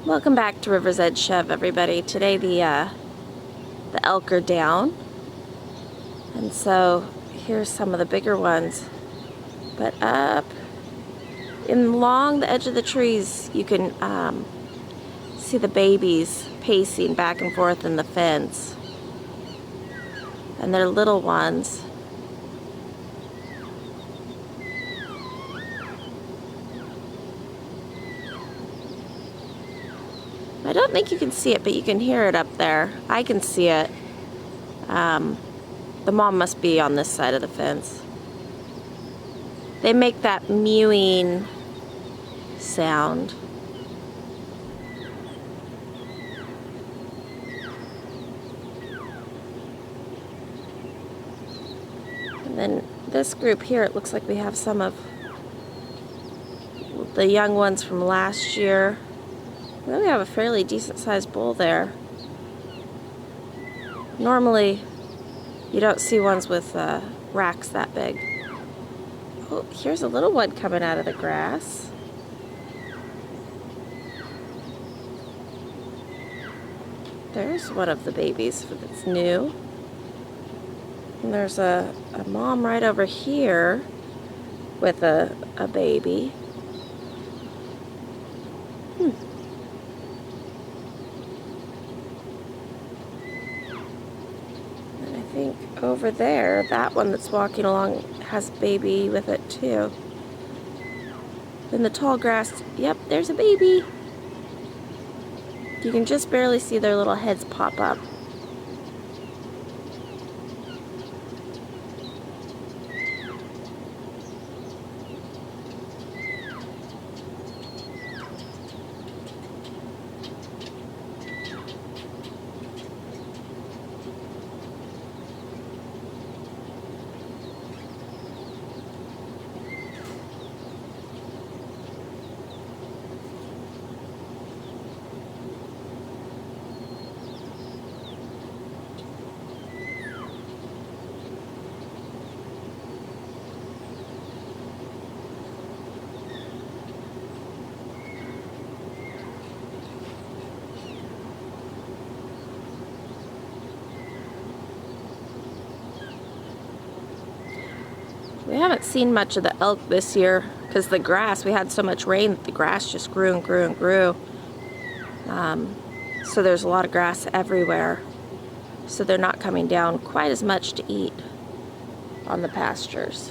Welcome back to River's Edge Chev, everybody. Today the elk are down, and so here's some of the bigger ones. But up along the edge of the trees, you can see the babies pacing back and forth in the fence, and they're little ones. I don't think you can see it, but you can hear it up there. I can see it. The mom must be on this side of the fence. They make that mewing sound. And then this group here, it looks like we have some of the young ones from last year. And then we have a fairly decent sized bull there. Normally, you don't see ones with racks that big. Oh, here's a little one coming out of the grass. There's one of the babies that's new. And there's a mom right over here with a baby. And I think over there, that one that's walking along has a baby with it too. In the tall grass, yep, there's a baby. You can just barely see their little heads pop up. We haven't seen much of the elk this year because the grass, we had so much rain that the grass just grew and grew and grew. So there's a lot of grass everywhere. So they're not coming down quite as much to eat on the pastures.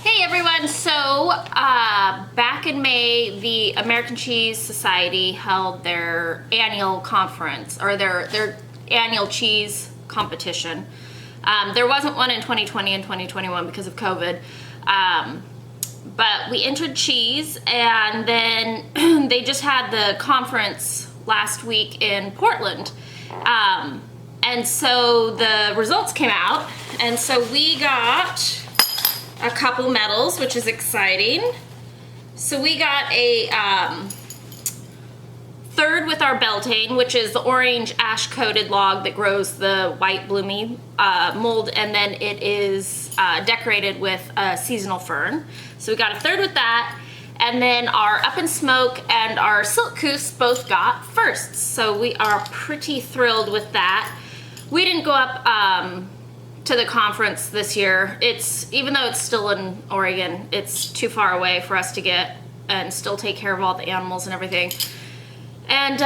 Hey everyone, so back in May, the American Cheese Society held their annual conference, or their annual cheese competition. There wasn't one in 2020 and 2021 because of COVID, but we entered cheese, and then they just had the conference last week in Portland. And so the results came out, and so we got a couple medals, which is exciting. So we got a third with our Beltane, which is the orange ash-coated log that grows the white bloomy mold, and then it is decorated with a seasonal fern. So we got a third with that, and then our Up in Smoke and our Silk Coos both got firsts. So we are pretty thrilled with that. We didn't go up to the conference this year. Even though it's still in Oregon, it's too far away for us to get and still take care of all the animals and everything. And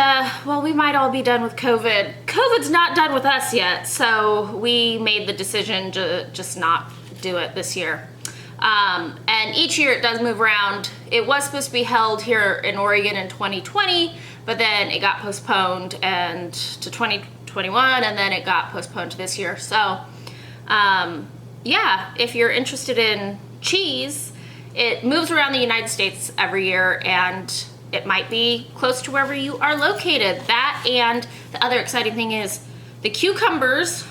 well, we might all be done with COVID. COVID's not done with us yet, so we made the decision to just not do it this year. And each year it does move around. It was supposed to be held here in Oregon in 2020, but then it got postponed and to 2021, and then it got postponed to this year. So yeah, if you're interested in cheese, it moves around the United States every year, and it might be close to wherever you are located. That, and the other exciting thing is the cucumbers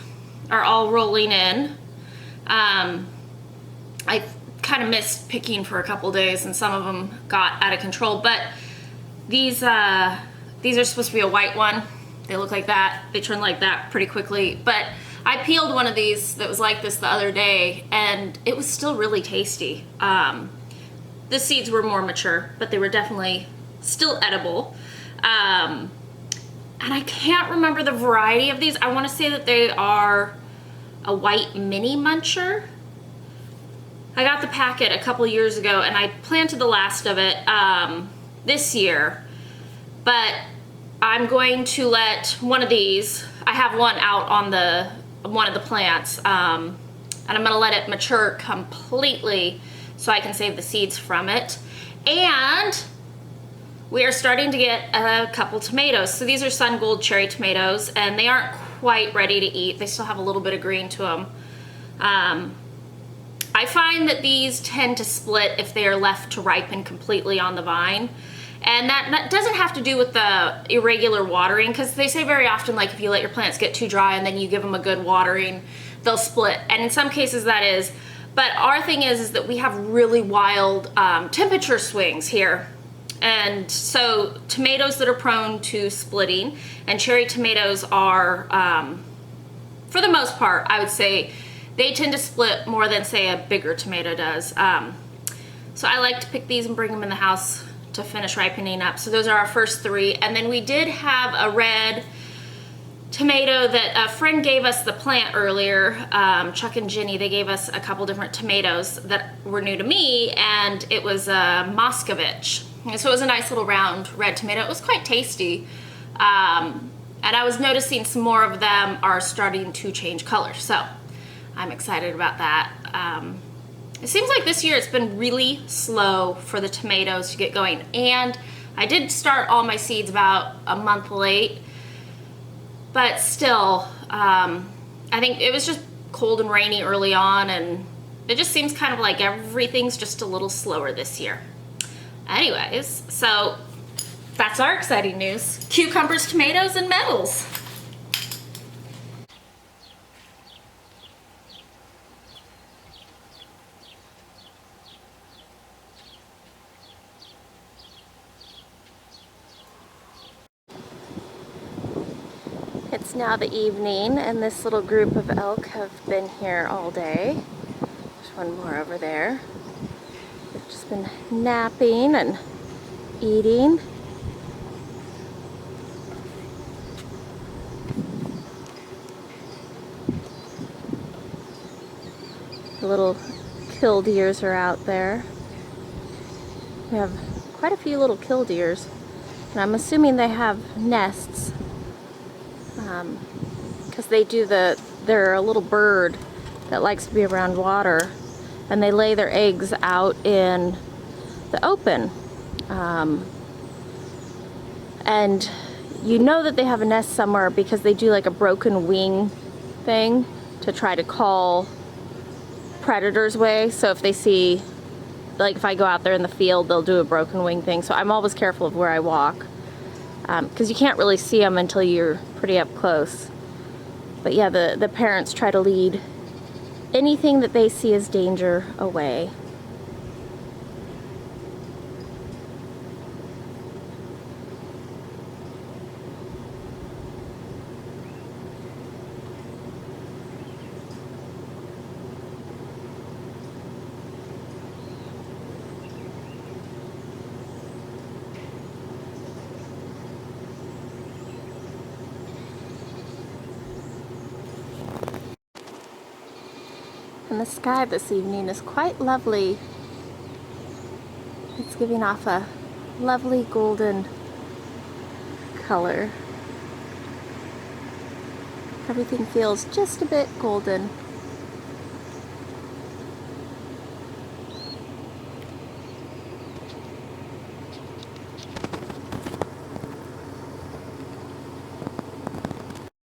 are all rolling in. I kind of missed picking for a couple days, and some of them got out of control. But these are supposed to be a white one. They look like that. They turn like that pretty quickly. But I peeled one of these that was like this the other day, and it was still really tasty. The seeds were more mature, but they were definitely still edible. And I can't remember the variety of these. I want to say that they are a white mini muncher. I got the packet a couple years ago, and I planted the last of it this year. But I'm going to let one of these, I have one out on one of the plants, and I'm gonna let it mature completely so I can save the seeds from it. And we are starting to get a couple tomatoes. So these are Sun Gold cherry tomatoes, and they aren't quite ready to eat. They still have a little bit of green to them. I find that these tend to split if they are left to ripen completely on the vine. And that doesn't have to do with the irregular watering, because they say very often, like, if you let your plants get too dry and then you give them a good watering, they'll split. And in some cases that is. But our thing is that we have really wild temperature swings here. And so tomatoes that are prone to splitting, and cherry tomatoes are, for the most part, I would say, they tend to split more than, say, a bigger tomato does. So I like to pick these and bring them in the house to finish ripening up. So those are our first three. And then we did have a red tomato that a friend gave us the plant earlier. Chuck and Ginny, they gave us a couple different tomatoes that were new to me, and it was a Moscovich. And so it was a nice little round red tomato. It was quite tasty. And I was noticing some more of them are starting to change color. So I'm excited about that. It seems like this year it's been really slow for the tomatoes to get going. And I did start all my seeds about a month late, but still, I think it was just cold and rainy early on, and it just seems kind of like everything's just a little slower this year. Anyways, so that's our exciting news. Cucumbers, tomatoes, and metals. It's now the evening, and this little group of elk have been here all day. There's one more over there. They've just been napping and eating. The little killdeers are out there. We have quite a few little killdeers, and I'm assuming they have nests. Because they're a little bird that likes to be around water, and they lay their eggs out in the open. And you know that they have a nest somewhere because they do like a broken wing thing to try to call predators away. So if they see, like if I go out there in the field, they'll do a broken wing thing. So I'm always careful of where I walk, because you can't really see them until you're pretty up close. But yeah, the parents try to lead anything that they see as danger away. And the sky this evening is quite lovely. It's giving off a lovely golden color. Everything feels just a bit golden.